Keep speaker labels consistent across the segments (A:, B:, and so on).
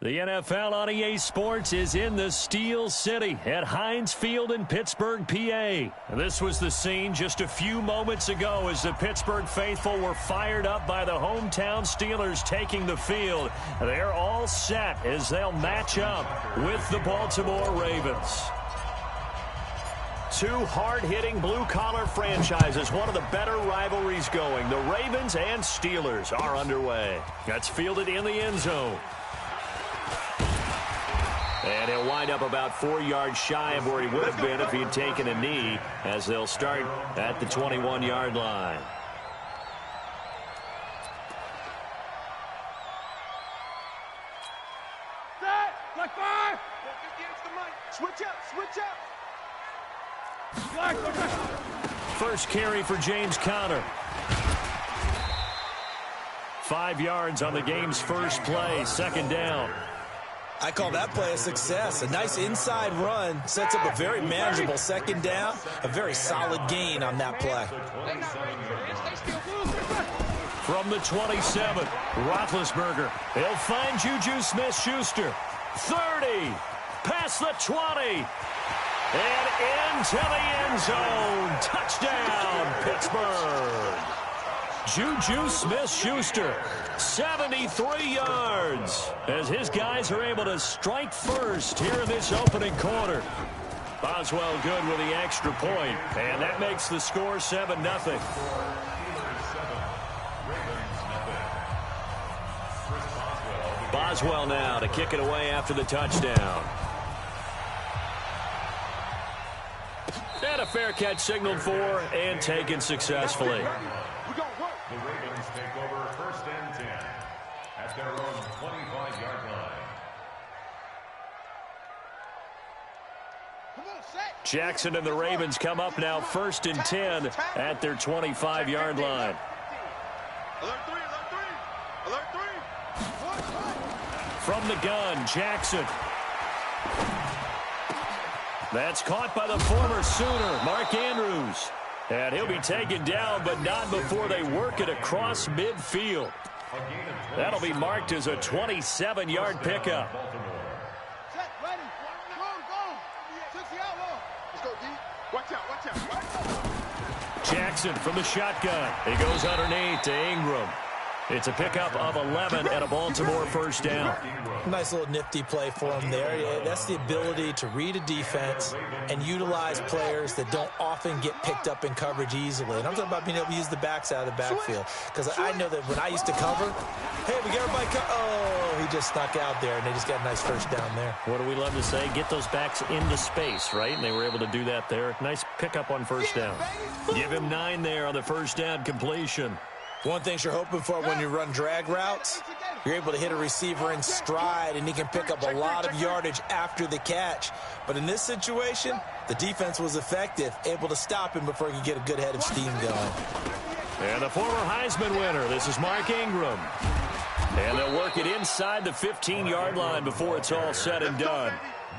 A: The NFL on EA Sports is in the Steel City at Heinz Field in Pittsburgh, PA. This was the scene just a few moments ago as the Pittsburgh faithful were fired up by the hometown Steelers taking the field. They're all set as they'll match up with the Baltimore Ravens. Two hard-hitting blue-collar franchises, one of the better rivalries going. The Ravens and Steelers are underway. That's fielded in the end zone. And he'll wind up about 4 yards shy of where he would have been if he'd taken a knee, as they'll start at the 21-yard line.
B: Set! Black 5! Switch up! Switch up! Black,
A: First carry for James Conner. 5 yards on the game's first play, second down.
C: I call that play a success. A nice inside run sets up a very manageable second down, a very solid gain on that play.
A: From the 27, Roethlisberger. He'll find Juju Smith-Schuster. 30, past the 20, and into the end zone. Touchdown, Pittsburgh. Juju Smith-Schuster, 73 yards, as his guys are able to strike first here in this opening quarter. Boswell good with the extra point, and that makes the score 7-0. Boswell now to kick it away after the touchdown. And a fair catch signaled for and taken successfully.
D: The Ravens take over first and 10 at their own 25-yard line.
A: Jackson and the Ravens come up now first and 10 at their 25-yard line.
B: Alert 3, alert 3, alert 3.
A: From the gun, Jackson. That's caught by the former Sooner, Mark Andrews. And he'll be taken down, but not before they work it across midfield. That'll be marked as a 27-yard pickup.
B: Set, ready. Go. 60 outlaw. Let's go, D. Watch out.
A: Jackson from the shotgun. He goes underneath to Ingram. It's a pickup of 11 and a Baltimore first down.
C: Nice little nifty play for him there. Yeah, that's the ability to read a defense and utilize players that don't often get picked up in coverage easily. And I'm talking about being able to use the backs out of the backfield. Because I know that when I used to cover, hey, we get everybody oh, he just snuck out there, and they just got a nice first down there.
A: What do we love to say? Get those backs into space, right? And they were able to do that there. Nice pickup on first down. Give him 9 there on the first down completion.
C: One thing you're hoping for when you run drag routes, you're able to hit a receiver in stride, and he can pick up a lot of yardage after the catch. But in this situation, the defense was effective, able to stop him before he could get a good head of steam going.
A: And the former Heisman winner, this is Mark Ingram. And they'll work it inside the 15-yard line before it's all said and done.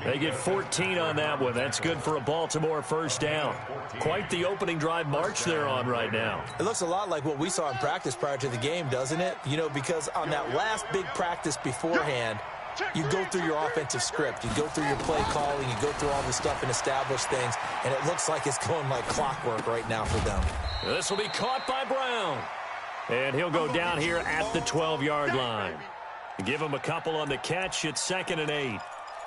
A: They get 14 on that one. That's good for a Baltimore first down. Quite the opening drive march they're on right now.
C: It looks a lot like what we saw in practice prior to the game, doesn't it? You know, because on that last big practice beforehand, you go through your offensive script. You go through your play calling. You go through all the stuff and establish things. And it looks like it's going like clockwork right now for them.
A: This will be caught by Brown. And he'll go down here at the 12-yard line. Give him a couple on the catch. It's 2nd and 8.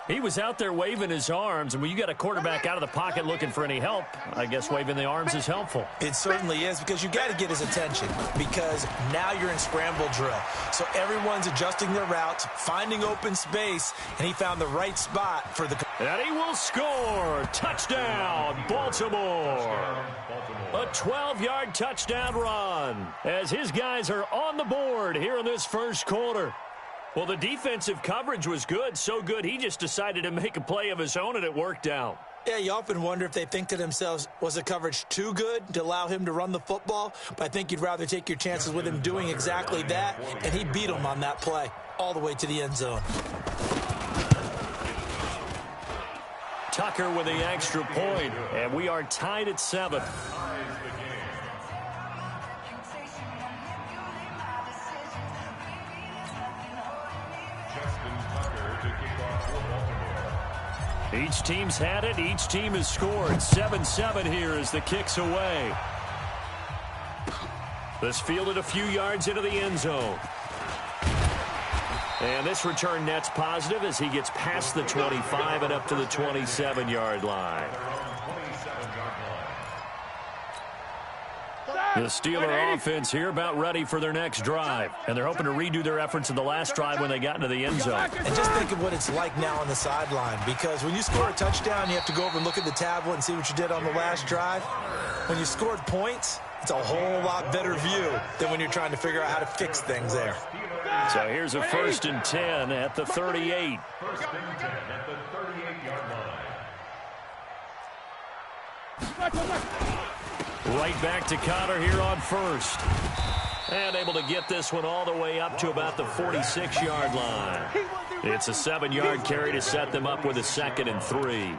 A: He was out there waving his arms, and when you got a quarterback out of the pocket looking for any help, I guess waving the arms is helpful.
C: It certainly is, because you got to get his attention, because now you're in scramble drill. So everyone's adjusting their routes, finding open space, and he found the right spot for the...
A: And he will score. Touchdown, Baltimore. A 12-yard touchdown run as his guys are on the board here in this first quarter. Well, the defensive coverage was good, so good he just decided to make a play of his own, and it worked out.
C: Yeah, you often wonder if they think to themselves, was the coverage too good to allow him to run the football? But I think you'd rather take your chances with him doing exactly that, and he beat him on that play all the way to the end zone.
A: Tucker with the extra point, and we are tied at 7. Each team's had it. Each team has scored. 7-7 here as the kick's away. This fielded a few yards into the end zone. And this return net's positive as he gets past the 25 and up to the 27-yard line. The Steeler offense here about ready for their next drive. And they're hoping to redo their efforts in the last drive when they got into the end zone.
C: And just think of what it's like now on the sideline, because when you score a touchdown, you have to go over and look at the tablet and see what you did on the last drive. When you scored points, it's a whole lot better view than when you're trying to figure out how to fix things there.
A: So here's a 1st and 10 at the 38.
D: 1st and 10 at the 38-yard line.
A: Right back to Connor here on 1st. And able to get this one all the way up to about the 46-yard line. It's a 7-yard carry to set them up with a 2nd and 3.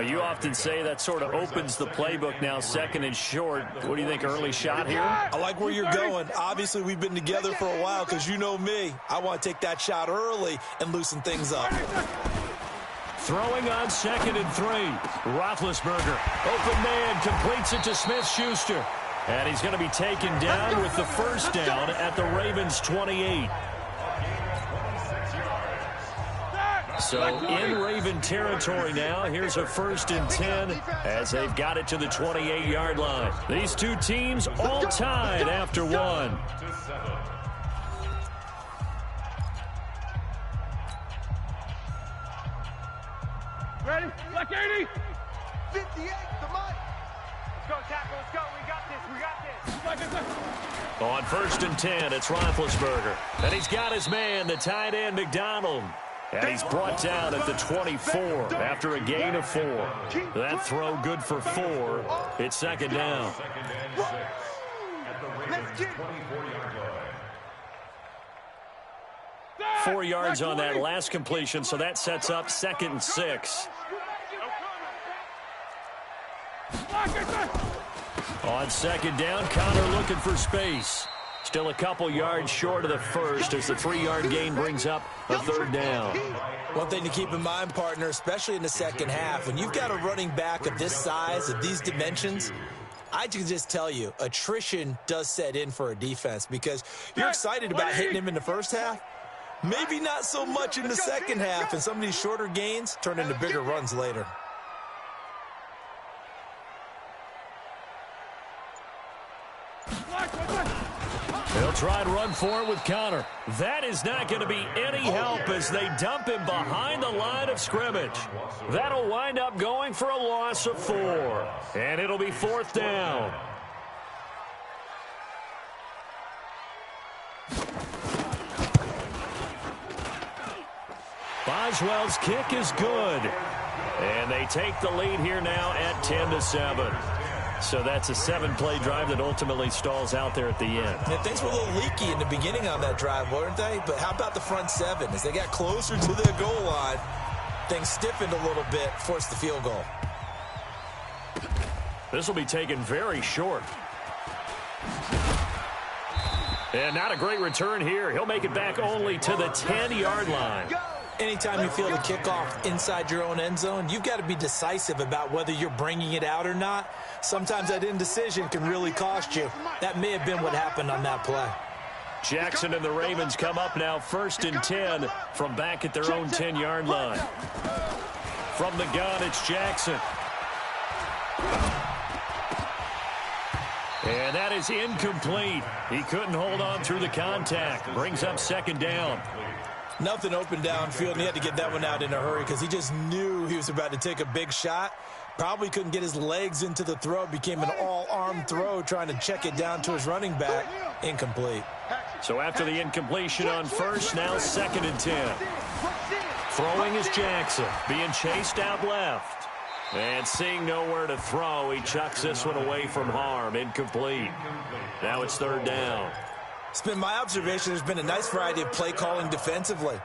A: You often say that sort of opens the playbook now, 2nd and short. What do you think, early shot here?
C: I like where you're going. Obviously, we've been together for a while because you know me. I want to take that shot early and loosen things up.
A: Throwing on 2nd and 3. Roethlisberger, open man, completes it to Smith-Schuster. And he's going to be taken down with the 1st down at the Ravens' 28. So in Raven territory now. Here's a 1st and 10 as they've got it to the 28-yard line. These two teams all tied after one.
B: Ready? Black 80. 58, the mic. Let's go, tackle. Let's go. We got this. We got this.
A: On 1st and 10, it's Roethlisberger. And he's got his man, the tight end, McDonald. And he's brought down at the 24 after a gain of 4. That throw good for 4. It's 2nd down.
D: 2nd and 6 at the Ravens' 24-yard line.
A: 4 yards on that last completion, so that sets up 2nd and 6. On 2nd down, Connor looking for space. Still a couple yards short of the 1st as the 3-yard gain brings up a 3rd down.
C: One thing to keep in mind, partner, especially in the second half, when you've got a running back of this size, of these dimensions, I can just tell you, attrition does set in for a defense because you're excited about hitting him in the first half. Maybe not so much in the second half, and some of these shorter gains turn into bigger runs later.
A: They'll try and run for it with Connor. That is not going to be any help as they dump him behind the line of scrimmage. That'll wind up going for a loss of 4. And it'll be 4th down. Boswell's kick is good. And they take the lead here now at 10-7. So that's a 7-play drive that ultimately stalls out there at the end.
C: And things were a little leaky in the beginning on that drive, weren't they? But how about the front 7? As they got closer to their goal line, things stiffened a little bit, forced the field goal.
A: This will be taken very short. And not a great return here. He'll make it back only to the 10-yard line.
C: Anytime you feel the kickoff inside your own end zone, you've got to be decisive about whether you're bringing it out or not. Sometimes that indecision can really cost you. That may have been what happened on that play.
A: Jackson and the Ravens come up now 1st and 10 from back at their own 10-yard line. From the gun, it's Jackson. And that is incomplete. He couldn't hold on through the contact. Brings up 2nd down.
C: Nothing open downfield, and he had to get that one out in a hurry because he just knew he was about to take a big shot. Probably couldn't get his legs into the throw. Became an all-arm throw trying to check it down to his running back. Incomplete.
A: So after the incompletion on 1st, now 2nd and 10. Throwing is Jackson. Being chased out left. And seeing nowhere to throw, he chucks this one away from harm. Incomplete. Now it's 3rd down.
C: It's been my observation there's been a nice variety of play calling defensively.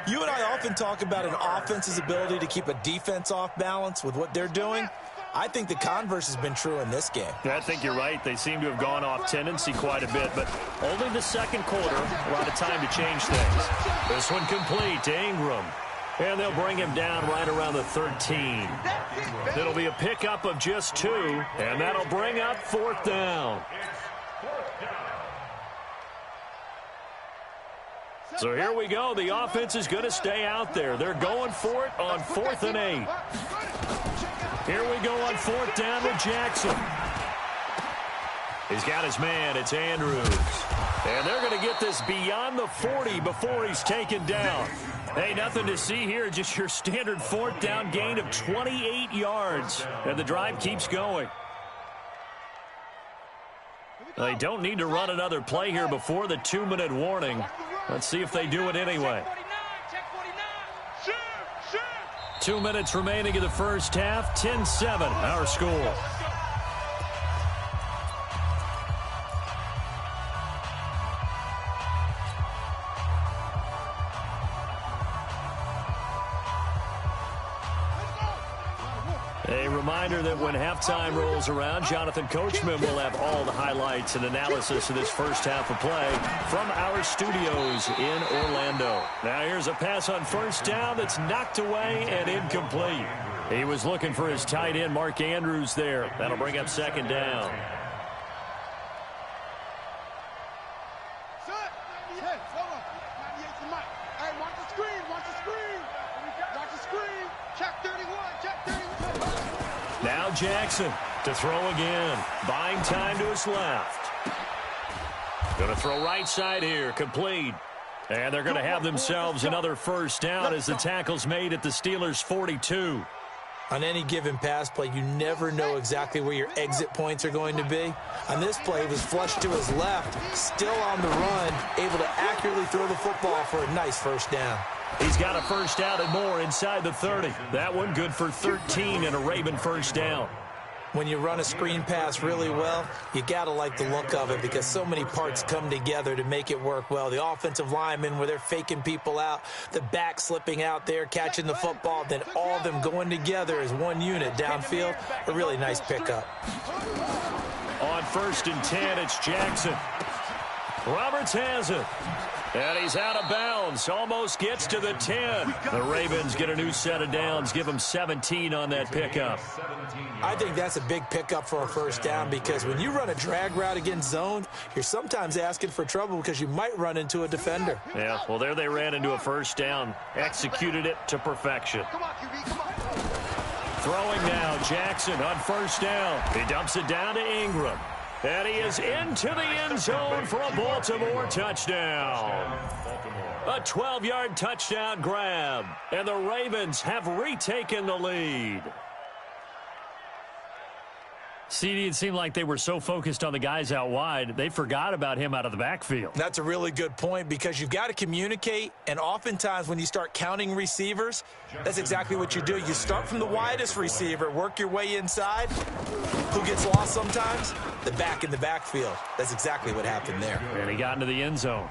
C: You and I often talk about an offense's ability to keep a defense off balance with what they're doing. I think the converse has been true in this game.
A: I think you're right. They seem to have gone off tendency quite a bit, but only the second quarter, a lot of time to change things. This one complete to Ingram. And they'll bring him down right around the 13. It'll be a pickup of just 2, and that'll bring up 4th down. So here we go. The offense is going to stay out there. They're going for it on 4th and 8. Here we go on 4th down with Jackson. He's got his man. It's Andrews. And they're going to get this beyond the 40 before he's taken down. Hey, nothing to see here. Just your standard 4th down gain of 28 yards. And the drive keeps going. They don't need to run another play here before the 2-minute warning. Let's see if they do it anyway. 2 minutes remaining in the first half. 10-7, our score. A reminder that when halftime rolls around, Jonathan Coachman will have all the highlights and analysis of this first half of play from our studios in Orlando. Now here's a pass on 1st down that's knocked away and incomplete. He was looking for his tight end, Mark Andrews, there. That'll bring up 2nd down. Now Jackson to throw again. Buying time to his left. Going to throw right side here. Complete. And they're going to have themselves another 1st down as the tackle's made at the Steelers' 42.
C: On any given pass play, you never know exactly where your exit points are going to be. On this play, he was flushed to his left, still on the run, able to accurately throw the football for a nice 1st down.
A: He's got a 1st down and more inside the 30. That one good for 13 and a Raven 1st down.
C: When you run a screen pass really well, you got to like the look of it because so many parts come together to make it work well. The offensive linemen where they're faking people out, the back slipping out there, catching the football, then all of them going together as one unit downfield. A really nice pickup.
A: On 1st and 10, it's Jackson. Roberts has it. And he's out of bounds. Almost gets to the 10. The Ravens get a new set of downs. Give them 17 on that pickup.
C: I think that's a big pickup for a 1st down because when you run a drag route against zone, you're sometimes asking for trouble because you might run into a defender.
A: Yeah, well, there they ran into a 1st down. Executed it to perfection. Throwing now, Jackson on 1st down. He dumps it down to Ingram. And he is into the end zone for a Baltimore touchdown. A 12-yard touchdown grab. And the Ravens have retaken the lead. CD, it seemed like they were so focused on the guys out wide, they forgot about him out of the backfield.
C: That's a really good point because you've got to communicate, and oftentimes when you start counting receivers, that's exactly what you do. You start from the widest receiver, work your way inside. Who gets lost sometimes? The back in the backfield. That's exactly what happened there.
A: And he got into the end zone.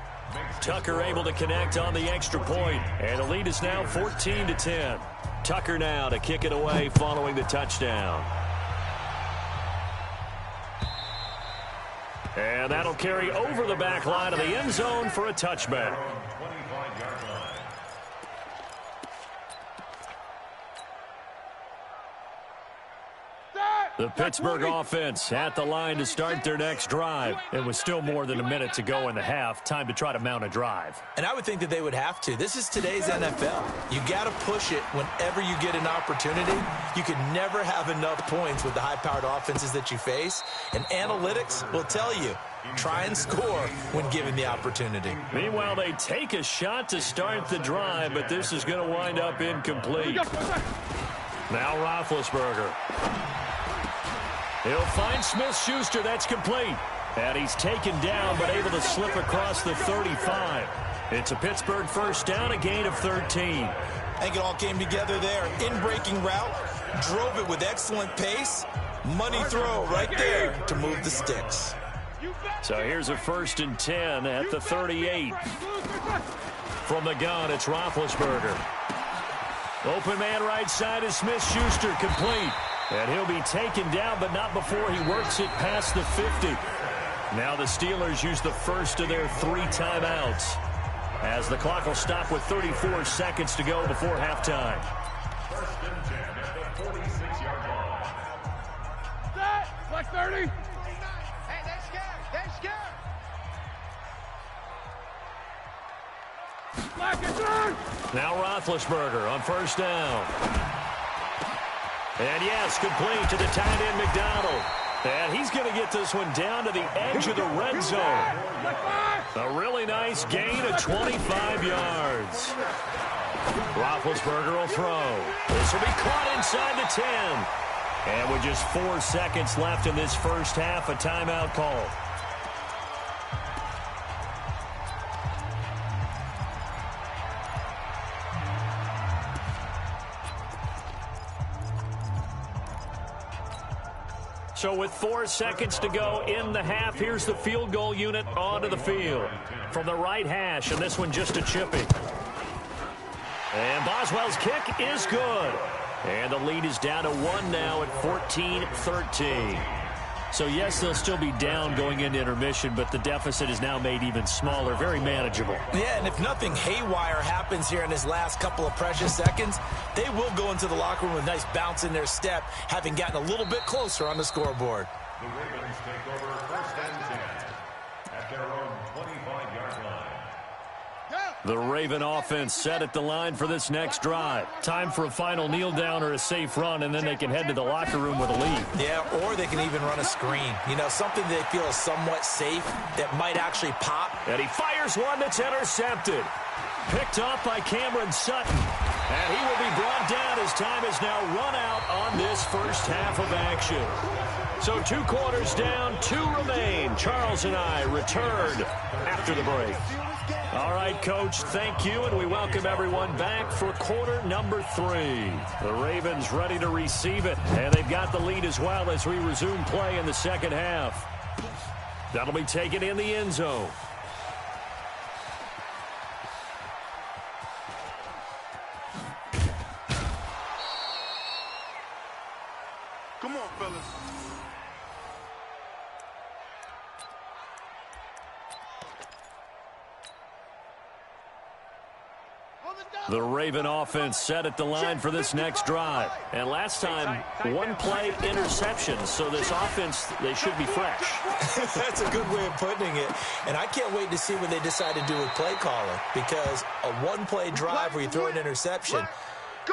A: Tucker able to connect on the extra point, and the lead is now 14-10. Tucker now to kick it away following the touchdown. And that'll carry over the back line of the end zone for a touchback. The Pittsburgh offense at the line to start their next drive. It was still more than a minute to go in the half. Time to try to mount a drive.
C: And I would think that they would have to. This is today's NFL. You got to push it whenever you get an opportunity. You can never have enough points with the high-powered offenses that you face. And analytics will tell you, try and score when given the opportunity.
A: Meanwhile, they take a shot to start the drive, but this is going to wind up incomplete. Now Roethlisberger. He'll find Smith-Schuster. That's complete. And he's taken down, but able to slip across the 35. It's a Pittsburgh 1st down, a gain of 13.
C: I think it all came together there. In-breaking route, drove it with excellent pace. Money throw right there to move the sticks.
A: So here's a 1st and 10 at the 38. From the gun, it's Roethlisberger. Open man right side is Smith-Schuster, complete. And he'll be taken down, but not before he works it past the 50. Now the Steelers use the first of their 3 timeouts, as the clock will stop with 34 seconds to go before halftime.
D: 1st and 10 at the 46-yard line.
B: Set! Like 30! Hey, they're scared! They're scared! Black and turn!
A: Now Roethlisberger on 1st down. And yes, complete to the tight end McDonald. And he's going to get this one down to the edge of the red zone. A really nice gain of 25 yards. Roethlisberger will throw. This will be caught inside the 10. And with just 4 seconds left in this first half, a timeout call. So with 4 seconds to go in the half, here's the field goal unit onto the field. From the right hash, and this one just a chippy. And Boswell's kick is good. And the lead is down to 1 now at 14-13. So yes, they'll still be down going into intermission, but the deficit is now made even smaller, very manageable.
C: Yeah, and if nothing haywire happens here in his last couple of precious seconds, they will go into the locker room with a nice bounce in their step, having gotten a little bit closer on the scoreboard.
D: The Ravens take over 1st and 10 at their own 25-yard line.
A: The Raven offense set at the line for this next drive. Time for a final kneel down or a safe run, and then they can head to the locker room with a lead.
C: Yeah, or they can even run a screen. You know, something they feel is somewhat safe that might actually pop.
A: And he fires one that's intercepted. Picked off by Cameron Sutton. And he will be brought down as time is now run out on this first half of action. So 2 quarters down, 2 remain. Charles and I return after the break. All right, Coach, thank you, and we welcome everyone back for quarter number 3. The Ravens ready to receive it, and they've got the lead as well as we resume play in the second half. That'll be taken in the end zone.
B: Come on, fellas.
A: The Raven offense set at the line for this next drive. And last time, 1 play interception. So this offense, they should be fresh.
C: That's a good way of putting it. And I can't wait to see what they decide to do with play calling, because a 1-play drive where you throw an interception,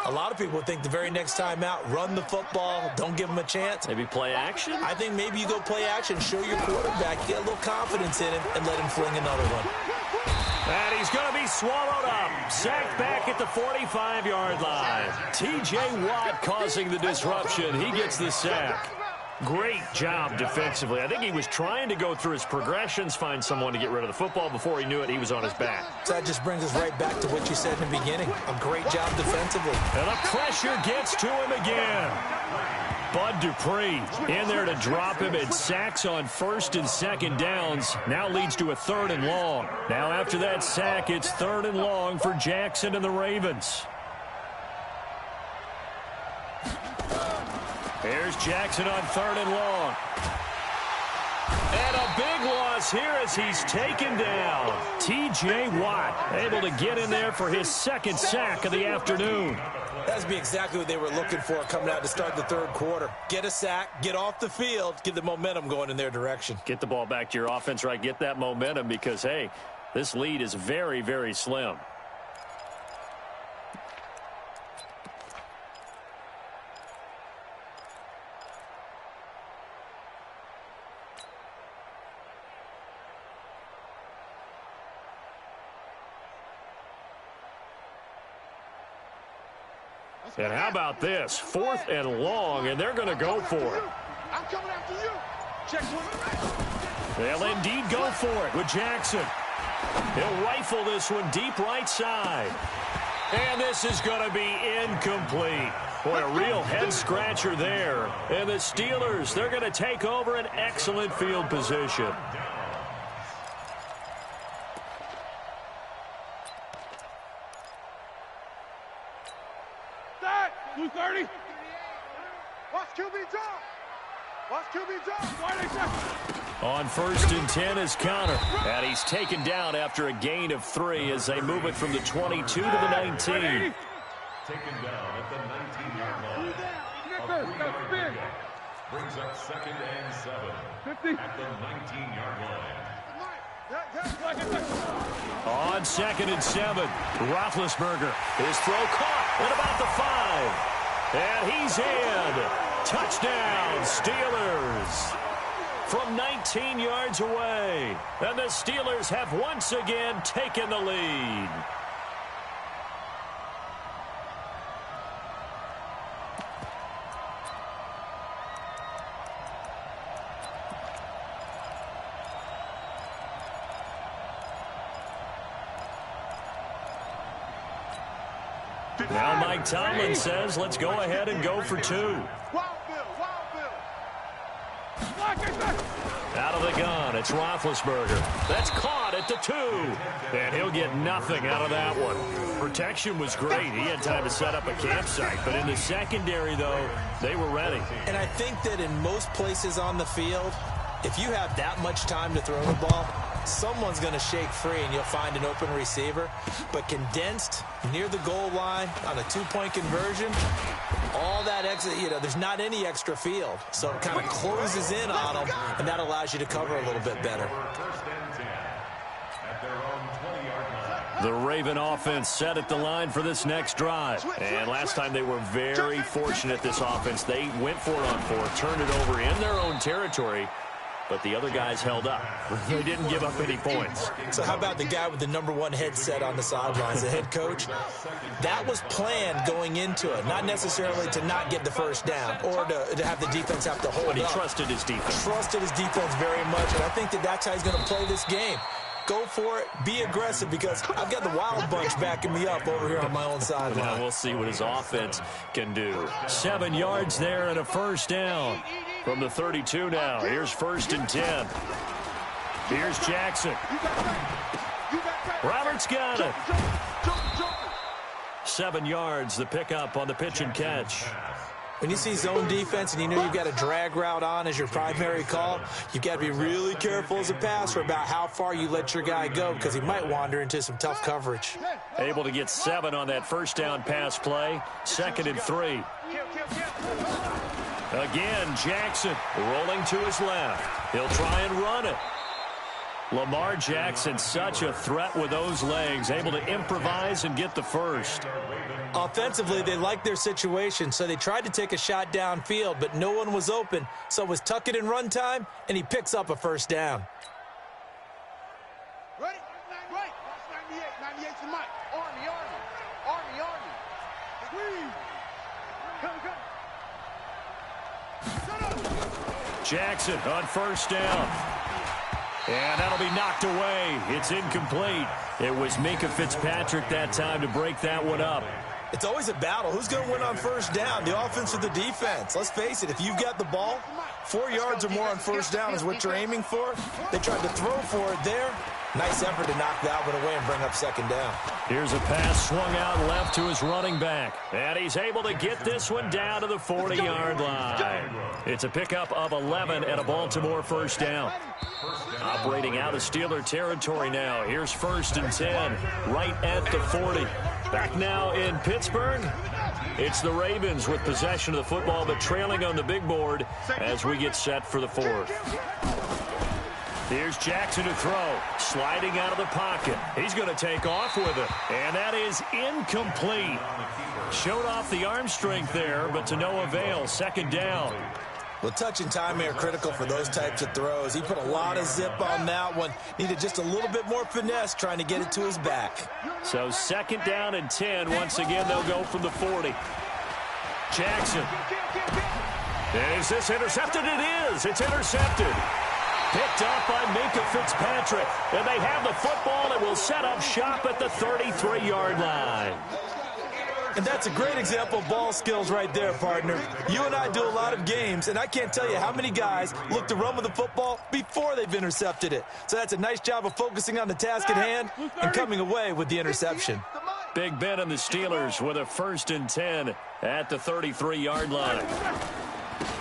C: a lot of people think the very next time out, run the football, don't give them a chance.
A: Maybe play action?
C: I think maybe you go play action, show your quarterback, get a little confidence in him, and let him fling another one.
A: And he's going to be swallowed up. Sacked back at the 45-yard line. T.J. Watt causing the disruption. He gets the sack. Great job defensively. I think he was trying to go through his progressions, find someone to get rid of the football. Before he knew it, he was on his back.
C: So that just brings us right back to what you said in the beginning. A great job defensively.
A: And the pressure gets to him again. Bud Dupree in there to drop him, and sacks on 1st and 2nd downs. Now leads to a 3rd and long. Now after that sack, it's 3rd and long for Jackson and the Ravens. Here's Jackson on 3rd and long. And a big loss here as he's taken down. T.J. Watt able to get in there for his 2nd sack of the afternoon.
C: That'd be exactly what they were looking for coming out to start the 3rd quarter. Get a sack, get off the field, get the momentum going in their direction.
A: Get the ball back to your offense, right? Get that momentum because, hey, this lead is very, very slim. And how about this? 4th and long, and they're going to go for it.
B: I'm coming after you. Check one.
A: They'll indeed go for it with Jackson. He'll rifle this one deep right side. And this is going to be incomplete. Boy, a real head-scratcher there. And the Steelers, they're going to take over an excellent field position.
B: Set. 230. Watch QB drop. Watch QB drop.
A: On 1st and 10 is Connor. And he's taken down after a gain of 3 as they move it from the 22 to the 19.
D: Taken down at the 19-yard line. A 3-yard pickup brings up 2nd and 7 at the 19-yard line.
A: On 2nd and 7, Roethlisberger. His throw caught at about the 5. And he's in. Touchdown, Steelers. From 19 yards away. And the Steelers have once again taken the lead. Now Mike Tomlin says, let's go ahead and go for 2. Out of the gun, it's Roethlisberger. That's caught at the 2. And he'll get nothing out of that one. Protection was great. He had time to set up a campsite. But in the secondary, though, they were ready.
C: And I think that in most places on the field, if you have that much time to throw the ball, someone's going to shake free and you'll find an open receiver. But condensed near the goal line on a 2-point conversion, all that exit, there's not any extra field. So it kind of closes in on them, and that allows you to cover a little bit better.
A: The Raven offense set at the line for this next drive. And last time they were very fortunate, this offense. They went 4-on-4, turned it over in their own territory. But the other guys held up. They didn't give up any points.
C: So how about the guy with the #1 headset on the sidelines, the head coach? That was planned going into it, not necessarily to not get the first down or to have the defense have to hold
A: But he
C: up.
A: trusted his defense.
C: Trusted his defense very much, and I think that's how he's going to play this game. Go for it. Be aggressive, because I've got the Wild Bunch backing me up over here on my own sideline.
A: Now we'll see what his offense can do. 7 yards there and a first down. From the 32 now. Here's 1st and 10. Here's Jackson. Roberts got it. 7 yards, the pickup on the pitch and catch.
C: When you see zone defense and you know you've got a drag route on as your primary call, you've got to be really careful as a passer about how far you let your guy go, because he might wander into some tough coverage.
A: Able to get 7 on that first down pass play. 2nd and 3. Again, Jackson rolling to his left. He'll try and run it. Lamar Jackson, such a threat with those legs, able to improvise and get the first.
C: Offensively, they liked their situation, so they tried to take a shot downfield, but no one was open. So it was tuck it in run time, and he picks up a first down.
B: Ready? Right. 98. 98's the mic. Army. Squeeze. Come.
A: Jackson on first down. And that'll be knocked away. It's incomplete. It was Minkah Fitzpatrick that time to break that one up.
C: It's always a battle. Who's going to win on first down, the offense or the defense? Let's face it, if you've got the ball, 4 yards or more on first down is what you're aiming for. They tried to throw for it there. Nice effort to knock that one away and bring up 2nd down.
A: Here's a pass swung out left to his running back. And he's able to get this one down to the 40-yard line. It's a pickup of 11 and a Baltimore first down. Operating out of Steeler territory now. Here's 1st and 10, right at the 40. Back now in Pittsburgh. It's the Ravens with possession of the football, but trailing on the big board as we get set for the 4th. Here's Jackson to throw. Sliding out of the pocket. He's going to take off with it. And that is incomplete. Showed off the arm strength there, but to no avail. 2nd down.
C: Well, touch and timing are critical for those types of throws. He put a lot of zip on that one. Needed just a little bit more finesse trying to get it to his back.
A: So 2nd down and 10. Once again, they'll go from the 40. Jackson. Is this intercepted? It is. It's intercepted. Picked up by Minkah Fitzpatrick. And they have the football and will set up shop at the 33-yard line.
C: And that's a great example of ball skills right there, partner. You and I do a lot of games, and I can't tell you how many guys look to run with the football before they've intercepted it. So that's a nice job of focusing on the task at hand and coming away with the interception.
A: Big Ben and the Steelers with a 1st and 10 at the 33-yard line.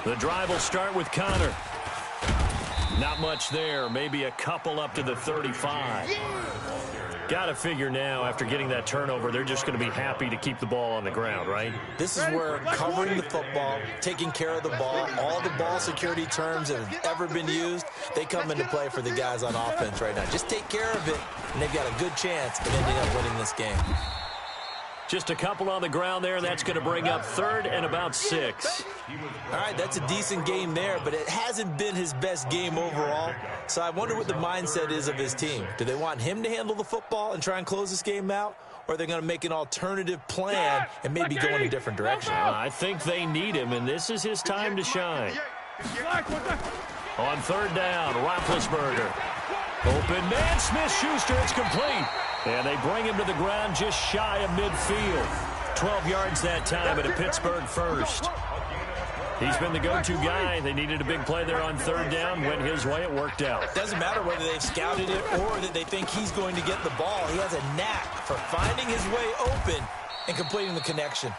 A: The drive will start with Connor. Not much there. Maybe a couple up to the 35. Got to figure now, after getting that turnover, they're just going to be happy to keep the ball on the ground, right?
C: This is where covering the football, taking care of the ball, all the ball security terms that have ever been used, they come into play for the guys on offense right now. Just take care of it, and they've got a good chance of ending up winning this game.
A: Just a couple on the ground there, and that's going to bring up 3rd and about 6.
C: All right, that's a decent game there, but it hasn't been his best game overall. So I wonder what the mindset is of his team. Do they want him to handle the football and try and close this game out? Or are they going to make an alternative plan and maybe go in a different direction?
A: I think they need him, and this is his time to shine. On 3rd down, Roethlisberger. Open man, Smith-Schuster, it's complete. And they bring him to the ground just shy of midfield. 12 yards that time at a Pittsburgh 1st. He's been the go-to guy. They needed a big play there on 3rd down. Went his way. It worked out.
C: It doesn't matter whether they've scouted it or that they think he's going to get the ball. He has a knack for finding his way open and completing the connection.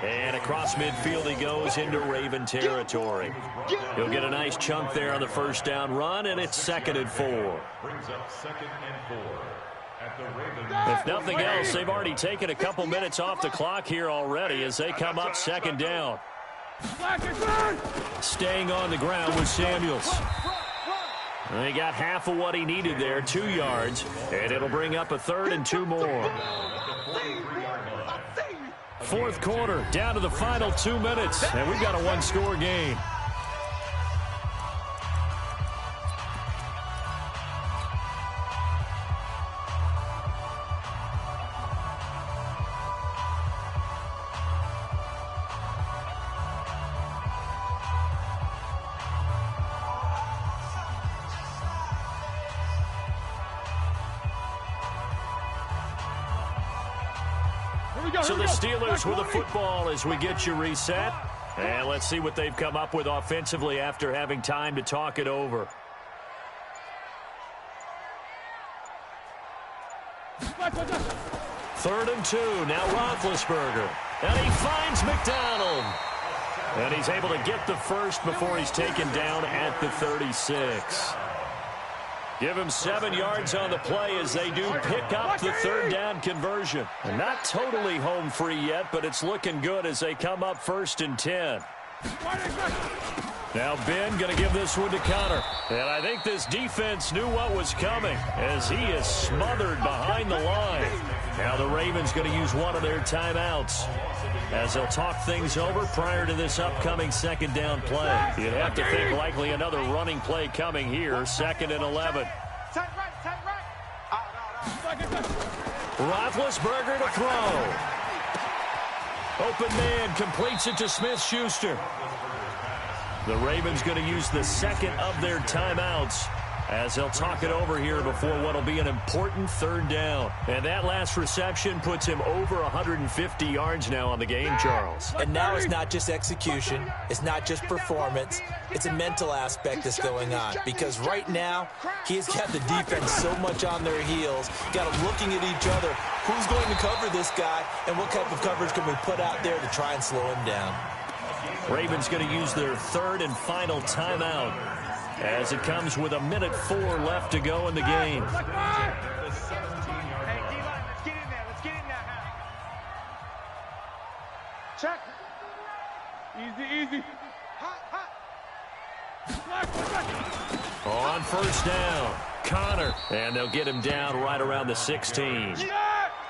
A: And across midfield he goes into Raven territory. He'll get a nice chunk there on the 1st down run, and it's 2nd and 4.
D: Brings up 2nd and 4.
A: If nothing else, they've already taken a couple minutes off the clock here already as they come up 2nd down. Staying on the ground with Samuels. They got half of what he needed there, 2 yards, and it'll bring up a 3rd and 2 more. 4th quarter, down to the final 2 minutes, and we've got a 1-score game. So the Steelers with the football as we get you reset. And let's see what they've come up with offensively after having time to talk it over. 3rd and 2. Now Roethlisberger. And he finds McDonald. And he's able to get the first before he's taken down at the 36. Give him 7 yards on the play as they do pick up the 3rd down conversion. And not totally home free yet, but it's looking good as they come up 1st and 10. Now Ben going to give this one to Connor. And I think this defense knew what was coming as he is smothered behind the line. Now the Ravens going to use one of their timeouts as they'll talk things over prior to this upcoming 2nd down play. You'd have to think likely another running play coming here, 2nd and 11. Roethlisberger to throw. Open man completes it to Smith-Schuster. The Ravens going to use the 2nd of their timeouts as they'll talk it over here before what will be an important 3rd down. And that last reception puts him over 150 yards now on the game, Charles.
C: And now it's not just execution. It's not just performance. It's a mental aspect that's going on. Because right now, he has got the defense so much on their heels, got them looking at each other. Who's going to cover this guy, and what type of coverage can we put out there to try and slow him down?
A: Ravens going to use their 3rd and final timeout as it comes with 1:04 left to go in the game.
B: Hey, D-line, let's get in there. Let's get in there now. Check. Easy. Hot.
A: On 1st down, Connor, and they'll get him down right around the 16.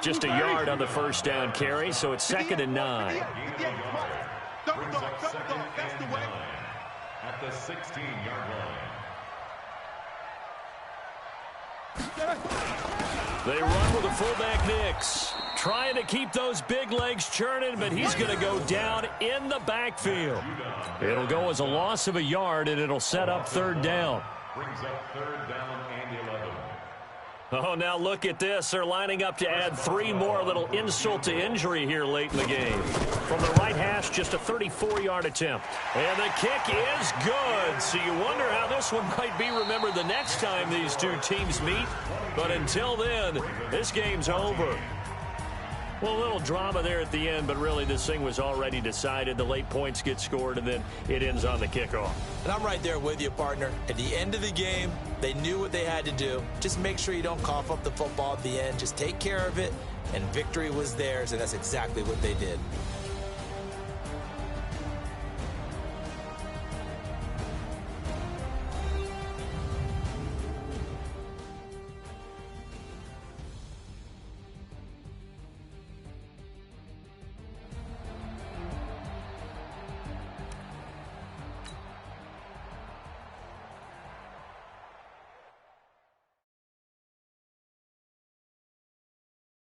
A: Just a yard on the 1st down carry, so it's 2nd and 9.
D: Brings up 2nd and 9 at the 16-yard line.
A: They run with the fullback Nix, trying to keep those big legs churning, but he's going to go down in the backfield. It'll go as a loss of a yard, and it'll set up 3rd down.
D: Brings up 3rd down and 11.
A: Oh, now look at this. They're lining up to add 3 more, a little insult to injury here late in the game. From the right hash, just a 34-yard attempt. And the kick is good. So you wonder how this one might be remembered the next time these two teams meet. But until then, this game's over. Well, a little drama there at the end, but really this thing was already decided. The late points get scored, and then it ends on the kickoff.
C: And I'm right there with you, partner. At the end of the game, they knew what they had to do. Just make sure you don't cough up the football at the end. Just take care of it, and victory was theirs, and that's exactly what they did.